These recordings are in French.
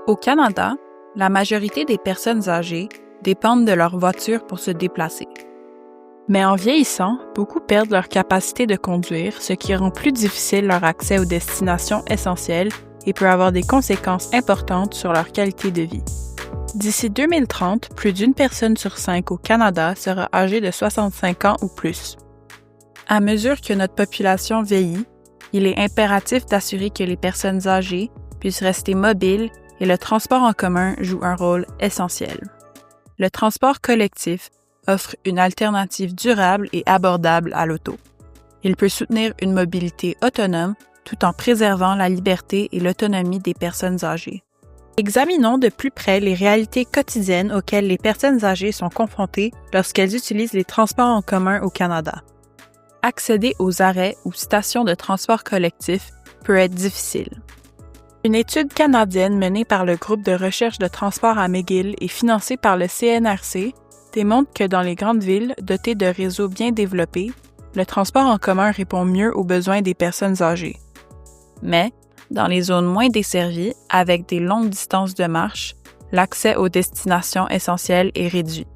Au Canada, la majorité des personnes âgées dépendent de leur voiture pour se déplacer. Mais en vieillissant, beaucoup perdent leur capacité de conduire, ce qui rend plus difficile leur accès aux destinations essentielles et peut avoir des conséquences importantes sur leur qualité de vie. D'ici 2030, plus d'une personne sur 5 au Canada sera âgée de 65 ans ou plus. À mesure que notre population vieillit, il est impératif d'assurer que les personnes âgées puissent rester mobiles et le transport en commun joue un rôle essentiel. Le transport collectif offre une alternative durable et abordable à l'auto. Il peut soutenir une mobilité autonome tout en préservant la liberté et l'autonomie des personnes âgées. Examinons de plus près les réalités quotidiennes auxquelles les personnes âgées sont confrontées lorsqu'elles utilisent les transports en commun au Canada. Accéder aux arrêts ou stations de transport collectif peut être difficile. Une étude canadienne menée par le groupe de recherche de transport à McGill et financée par le CNRC démontre que dans les grandes villes dotées de réseaux bien développés, le transport en commun répond mieux aux besoins des personnes âgées. Mais, dans les zones moins desservies, avec des longues distances de marche, l'accès aux destinations essentielles est réduit.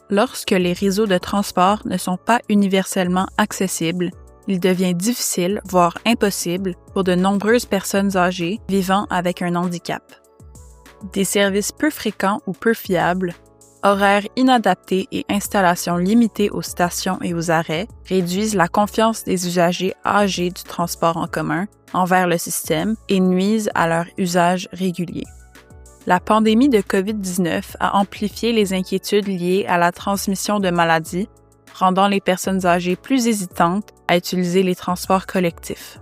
Lorsque les réseaux de transport ne sont pas universellement accessibles, il devient difficile, voire impossible, pour de nombreuses personnes âgées vivant avec un handicap. Des services peu fréquents ou peu fiables, horaires inadaptés et installations limitées aux stations et aux arrêts réduisent la confiance des usagers âgés du transport en commun envers le système et nuisent à leur usage régulier. La pandémie de COVID-19 a amplifié les inquiétudes liées à la transmission de maladies, rendant les personnes âgées plus hésitantes à utiliser les transports collectifs.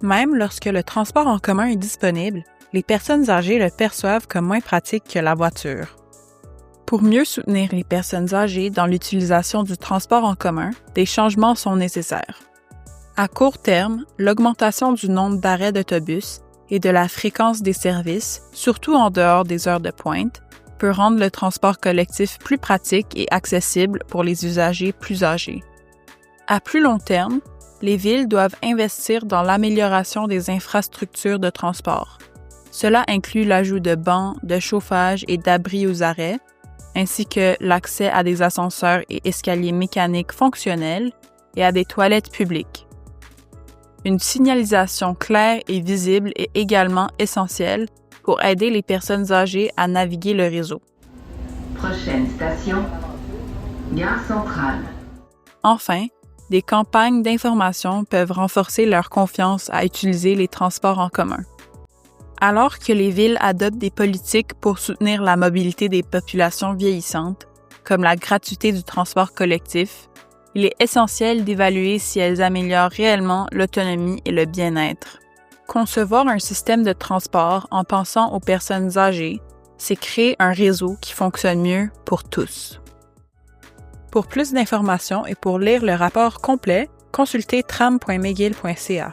Même lorsque le transport en commun est disponible, les personnes âgées le perçoivent comme moins pratique que la voiture. Pour mieux soutenir les personnes âgées dans l'utilisation du transport en commun, des changements sont nécessaires. À court terme, l'augmentation du nombre d'arrêts d'autobus et de la fréquence des services, surtout en dehors des heures de pointe, peut rendre le transport collectif plus pratique et accessible pour les usagers plus âgés. À plus long terme, les villes doivent investir dans l'amélioration des infrastructures de transport. Cela inclut l'ajout de bancs, de chauffage et d'abris aux arrêts, ainsi que l'accès à des ascenseurs et escaliers mécaniques fonctionnels et à des toilettes publiques. Une signalisation claire et visible est également essentielle pour aider les personnes âgées à naviguer le réseau. Prochaine station, Gare Centrale. Enfin, des campagnes d'information peuvent renforcer leur confiance à utiliser les transports en commun. Alors que les villes adoptent des politiques pour soutenir la mobilité des populations vieillissantes, comme la gratuité du transport collectif, il est essentiel d'évaluer si elles améliorent réellement l'autonomie et le bien-être. Concevoir un système de transport en pensant aux personnes âgées, c'est créer un réseau qui fonctionne mieux pour tous. Pour plus d'informations et pour lire le rapport complet, consultez tram.mcgill.ca.